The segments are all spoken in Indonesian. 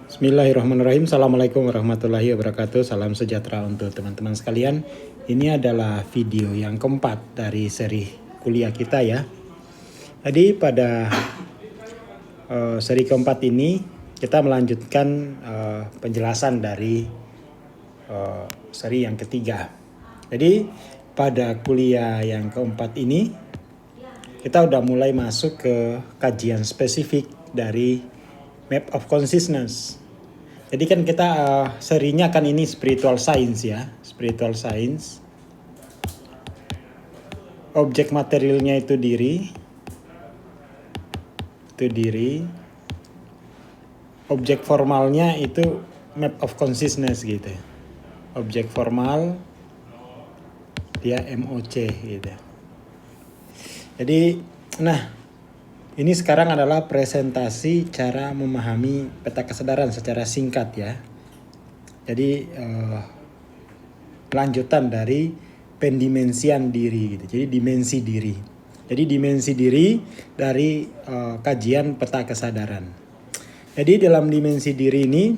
Bismillahirrahmanirrahim. Assalamualaikum warahmatullahi wabarakatuh. Salam sejahtera untuk teman-teman sekalian. Ini adalah video yang keempat dari seri kuliah kita ya. Jadi pada seri keempat ini kita melanjutkan penjelasan dari seri yang ketiga. Jadi pada kuliah yang keempat ini kita udah mulai masuk ke kajian spesifik dari Map of Consciousness. Jadi kan kita serinya kan ini spiritual science ya, spiritual science. Objek materialnya itu diri. Objek formalnya itu Map of Consciousness gitu. Objek formal dia MOC gitu. Jadi, ini sekarang adalah presentasi cara memahami peta kesadaran secara singkat ya. Jadi lanjutan dari pendimensian diri gitu. Jadi dimensi diri. Jadi dimensi diri dari kajian peta kesadaran. Jadi dalam dimensi diri ini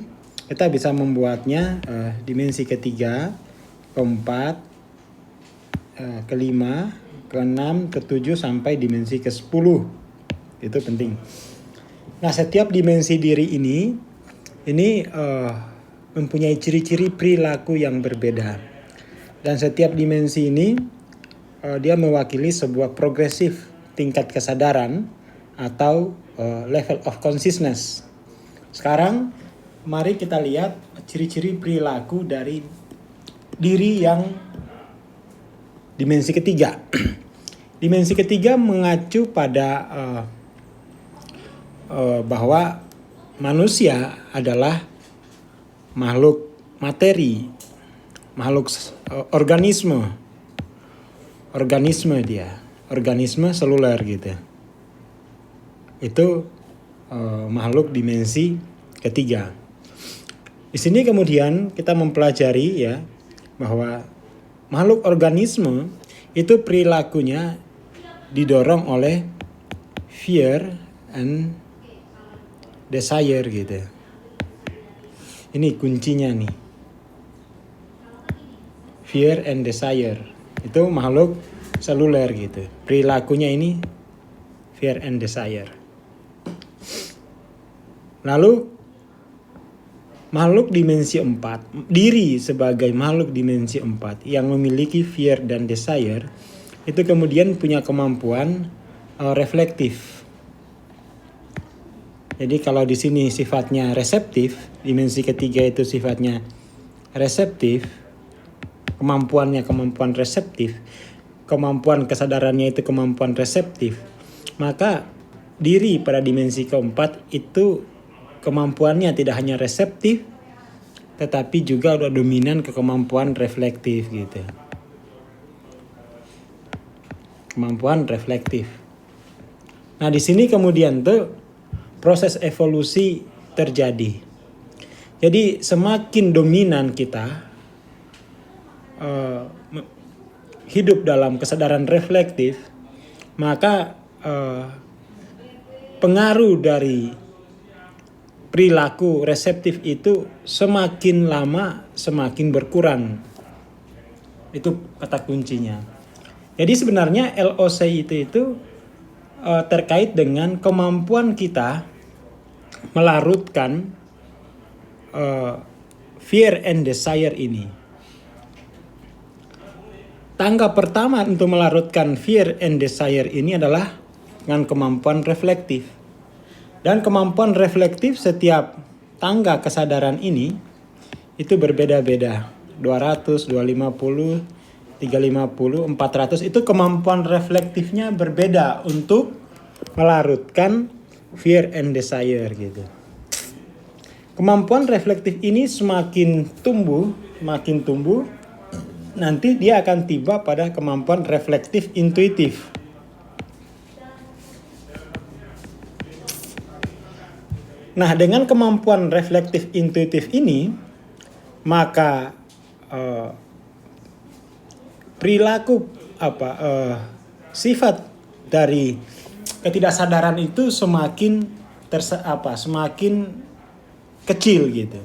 kita bisa membuatnya dimensi ketiga, keempat, kelima, keenam, ketujuh sampai dimensi ke-10. Itu penting. Nah, setiap dimensi diri ini mempunyai ciri-ciri perilaku yang berbeda. Dan setiap dimensi ini dia mewakili sebuah progresif tingkat kesadaran atau level of consciousness. Sekarang mari kita lihat ciri-ciri perilaku dari diri yang dimensi ketiga. Dimensi ketiga mengacu pada bahwa manusia adalah makhluk materi, makhluk organisme seluler gitu. Itu makhluk dimensi ketiga. Di sini kemudian kita mempelajari ya bahwa makhluk organisme itu perilakunya didorong oleh fear and desire gitu. Ini kuncinya nih. Fear and desire. Itu makhluk seluler gitu. Perilakunya ini fear and desire. Lalu makhluk dimensi 4, diri sebagai makhluk dimensi 4 yang memiliki fear dan desire itu kemudian punya kemampuan reflektif. Jadi kalau di sini sifatnya reseptif, dimensi ketiga itu sifatnya reseptif, kemampuan reseptif, kemampuan kesadarannya itu kemampuan reseptif, maka diri pada dimensi keempat itu kemampuannya tidak hanya reseptif, tetapi juga udah dominan ke kemampuan reflektif gitu. Kemampuan reflektif. Nah di sini kemudian tuh proses evolusi terjadi. Jadi semakin dominan kita hidup dalam kesadaran reflektif, maka pengaruh dari perilaku reseptif itu semakin lama semakin berkurang. Itu kata kuncinya. Jadi sebenarnya LOC itu terkait dengan kemampuan kita melarutkan fear and desire ini. Tangga pertama untuk melarutkan fear and desire ini adalah dengan kemampuan reflektif. Dan kemampuan reflektif setiap tangga kesadaran ini itu berbeda-beda. 200, 250, 350, 400 itu kemampuan reflektifnya berbeda untuk melarutkan fear and desire gitu. Kemampuan reflektif ini semakin tumbuh, nanti dia akan tiba pada kemampuan reflektif intuitif. Nah, dengan kemampuan reflektif intuitif ini, maka perilaku sifat dari ketidaksadaran itu semakin kecil gitu.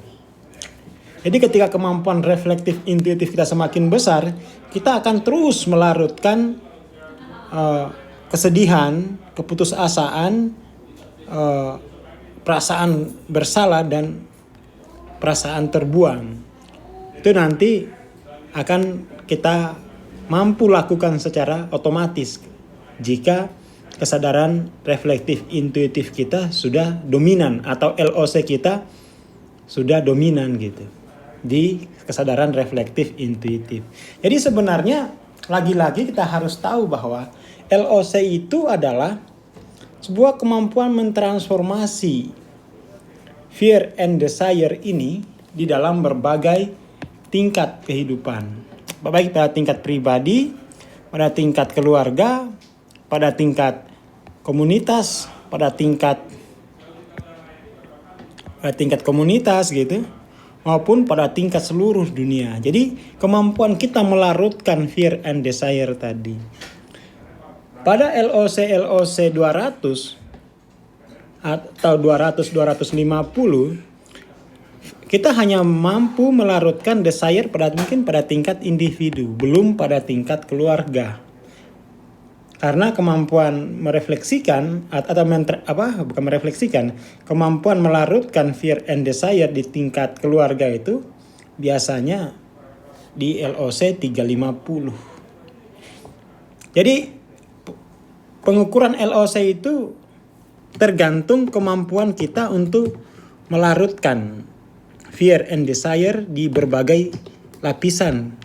Jadi ketika kemampuan reflektif intuitif kita semakin besar, kita akan terus melarutkan kesedihan, keputusasaan, perasaan bersalah dan perasaan terbuang. Itu nanti akan kita mampu lakukan secara otomatis jika kesadaran reflektif intuitif kita sudah dominan atau LOC kita sudah dominan gitu di kesadaran reflektif intuitif. Jadi sebenarnya lagi-lagi kita harus tahu bahwa LOC itu adalah sebuah kemampuan mentransformasi fear and desire ini di dalam berbagai tingkat kehidupan. Baik pada tingkat pribadi, pada tingkat keluarga, pada tingkat komunitas, pada tingkat komunitas gitu, maupun pada tingkat seluruh dunia. Jadi kemampuan kita melarutkan fear and desire tadi. Pada LOC 200 atau 200-250, kita hanya mampu melarutkan desire mungkin pada tingkat individu, belum pada tingkat keluarga. Karena kemampuan merefleksikan kemampuan melarutkan fear and desire di tingkat keluarga itu biasanya di LOC 350. Jadi pengukuran LOC itu tergantung kemampuan kita untuk melarutkan fear and desire di berbagai lapisan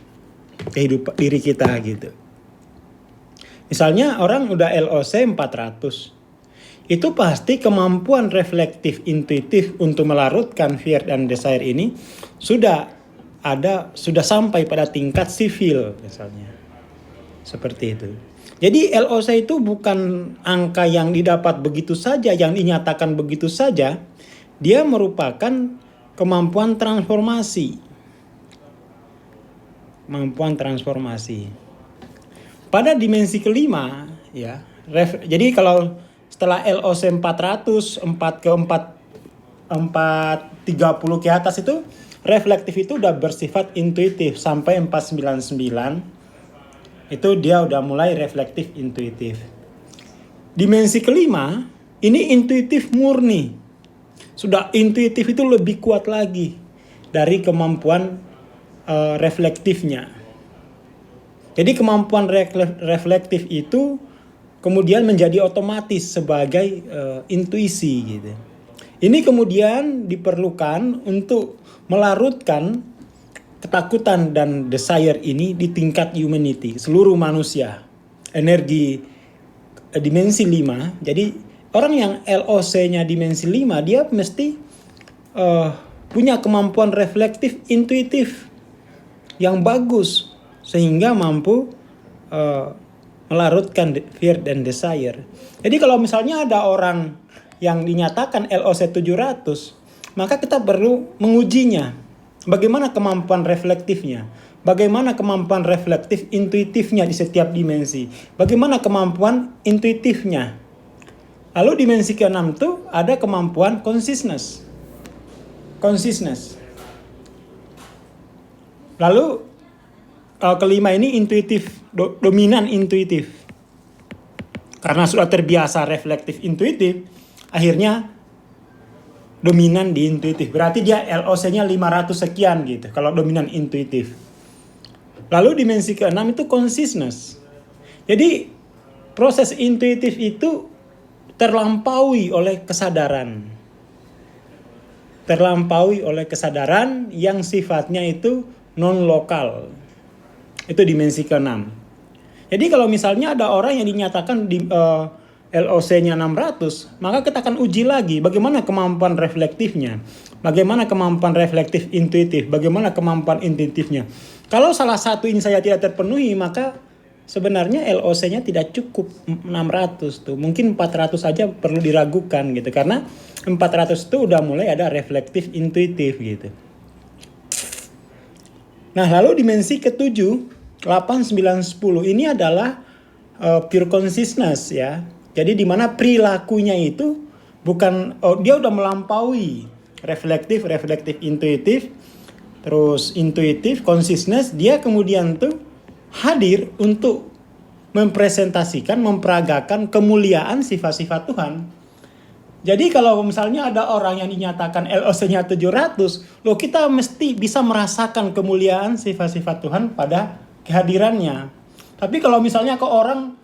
kehidupan diri kita gitu. Misalnya orang udah LOC 400. Itu pasti kemampuan reflektif intuitif untuk melarutkan fear dan desire ini sudah sampai pada tingkat sivil misalnya. Seperti itu. Jadi LOC itu bukan angka yang didapat begitu saja, yang dinyatakan begitu saja. Dia merupakan kemampuan transformasi. Kemampuan transformasi. Pada dimensi kelima, ya. Jadi kalau setelah LOC 400, 4 ke 430 ke atas itu reflektif itu udah bersifat intuitif sampai 499. Itu dia udah mulai reflektif intuitif. Dimensi kelima, ini intuitif murni. Sudah intuitif itu lebih kuat lagi dari kemampuan reflektifnya. Jadi kemampuan reflektif itu kemudian menjadi otomatis sebagai intuisi gitu. Ini kemudian diperlukan untuk melarutkan ketakutan dan desire ini di tingkat humanity, seluruh manusia. Energi dimensi 5. Jadi orang yang LOC-nya dimensi 5 dia mesti punya kemampuan reflektif intuitif yang bagus sehingga mampu melarutkan fear dan desire. Jadi kalau misalnya ada orang yang dinyatakan LOC 700, maka kita perlu mengujinya. Bagaimana kemampuan reflektifnya? Bagaimana kemampuan reflektif intuitifnya di setiap dimensi? Bagaimana kemampuan intuitifnya? Lalu dimensi ke-6 itu ada kemampuan consciousness. Lalu kelima ini intuitif, dominan intuitif. Karena sudah terbiasa reflektif intuitif, akhirnya dominan di intuitif. Berarti dia LOC-nya 500 sekian gitu, kalau dominan intuitif. Lalu dimensi ke-6 itu consciousness. Jadi proses intuitif itu terlampaui oleh kesadaran. Terlampaui oleh kesadaran yang sifatnya itu non-lokal. Itu dimensi ke-6. Jadi kalau misalnya ada orang yang dinyatakan di LOC-nya 600, maka kita akan uji lagi bagaimana kemampuan reflektifnya. Bagaimana kemampuan reflektif intuitif, bagaimana kemampuan intuitifnya. Kalau salah satu ini saya tidak terpenuhi, maka sebenarnya LOC-nya tidak cukup 600 tuh. Mungkin 400 saja perlu diragukan gitu. Karena 400 itu udah mulai ada reflektif intuitif gitu. Nah lalu dimensi ke-7, 8, 9, 10 ini adalah pure consciousness ya. Jadi di mana perilakunya itu bukan dia udah melampaui reflektif, intuitif, terus intuitif, consciousness, dia kemudian tuh hadir untuk mempresentasikan, memperagakan kemuliaan sifat-sifat Tuhan. Jadi kalau misalnya ada orang yang dinyatakan LOC-nya 700, loh kita mesti bisa merasakan kemuliaan sifat-sifat Tuhan pada kehadirannya. Tapi kalau misalnya ke orang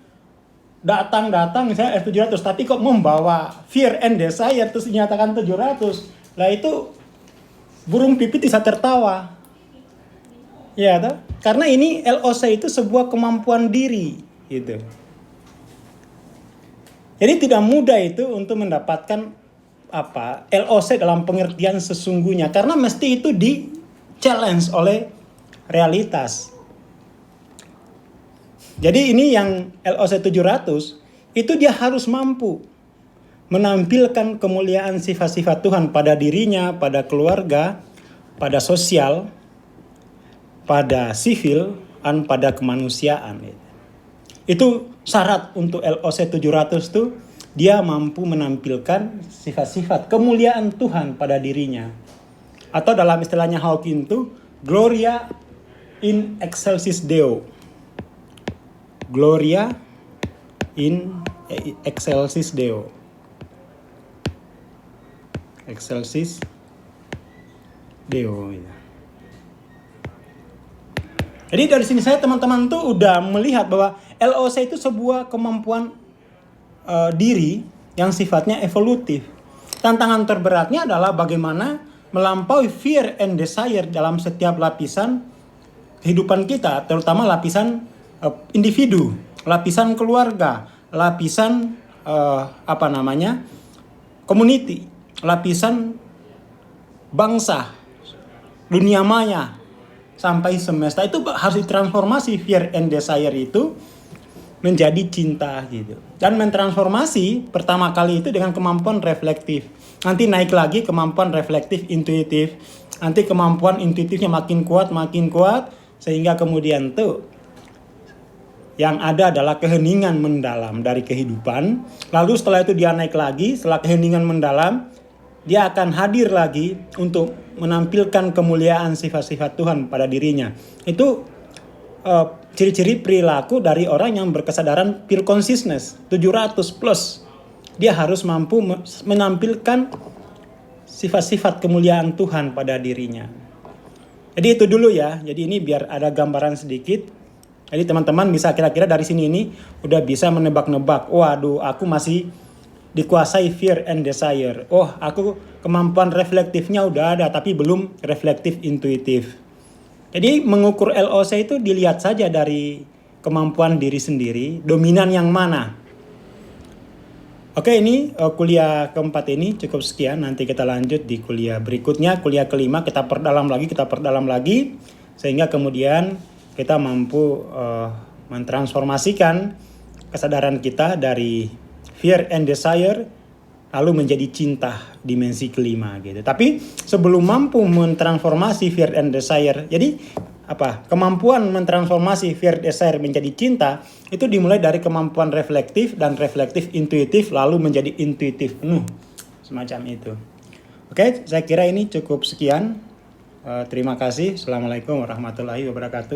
datang misalnya 700, tapi kok membawa fear and desire terus dinyatakan 700, lah itu burung pipit bisa tertawa. Ya, toh? Karena ini LOC itu sebuah kemampuan diri, gitu. Jadi tidak mudah itu untuk mendapatkan LOC dalam pengertian sesungguhnya, karena mesti itu di challenge oleh realitas. Jadi ini yang LOC 700 itu dia harus mampu menampilkan kemuliaan sifat-sifat Tuhan pada dirinya, pada keluarga, pada sosial, pada sivil, dan pada kemanusiaan. Itu syarat untuk LOC 700 tuh, dia mampu menampilkan sifat-sifat kemuliaan Tuhan pada dirinya. Atau dalam istilahnya Hawking tuh, Gloria in excelsis Deo. Gloria in excelsis Deo. Excelsis Deo. Jadi dari sini saya teman-teman tuh udah melihat bahwa LOC itu sebuah kemampuan diri yang sifatnya evolutif. Tantangan terberatnya adalah bagaimana melampaui fear and desire dalam setiap lapisan kehidupan kita, terutama lapisan individu, lapisan keluarga, lapisan community, lapisan bangsa, dunia maya, sampai semesta. Itu harus ditransformasi fear and desire itu menjadi cinta gitu. Dan mentransformasi pertama kali itu dengan kemampuan reflektif. Nanti naik lagi kemampuan reflektif intuitif. Nanti kemampuan intuitifnya makin kuat sehingga kemudian tuh yang ada adalah keheningan mendalam dari kehidupan. Lalu setelah itu dia naik lagi, setelah keheningan mendalam, dia akan hadir lagi untuk menampilkan kemuliaan sifat-sifat Tuhan pada dirinya. Itu ciri-ciri perilaku dari orang yang berkesadaran pure consciousness 700 plus. Dia harus mampu menampilkan sifat-sifat kemuliaan Tuhan pada dirinya. Jadi itu dulu ya. Jadi ini biar ada gambaran sedikit. Jadi teman-teman bisa kira-kira dari sini ini udah bisa menebak-nebak. Waduh, aku masih dikuasai fear and desire. Oh, aku kemampuan reflektifnya udah ada, tapi belum reflektif intuitif. Jadi mengukur LOC itu dilihat saja dari kemampuan diri sendiri, dominan yang mana. Oke, ini kuliah keempat ini cukup sekian. Nanti kita lanjut di kuliah berikutnya, kuliah kelima kita perdalam lagi, sehingga kemudian kita mampu mentransformasikan kesadaran kita dari fear and desire lalu menjadi cinta dimensi kelima gitu. Tapi sebelum mampu mentransformasi fear and desire, jadi kemampuan mentransformasi fear desire menjadi cinta itu dimulai dari kemampuan reflektif dan reflektif intuitif lalu menjadi intuitif penuh, semacam itu. Oke, saya kira ini cukup sekian. Terima kasih. Assalamualaikum warahmatullahi wabarakatuh.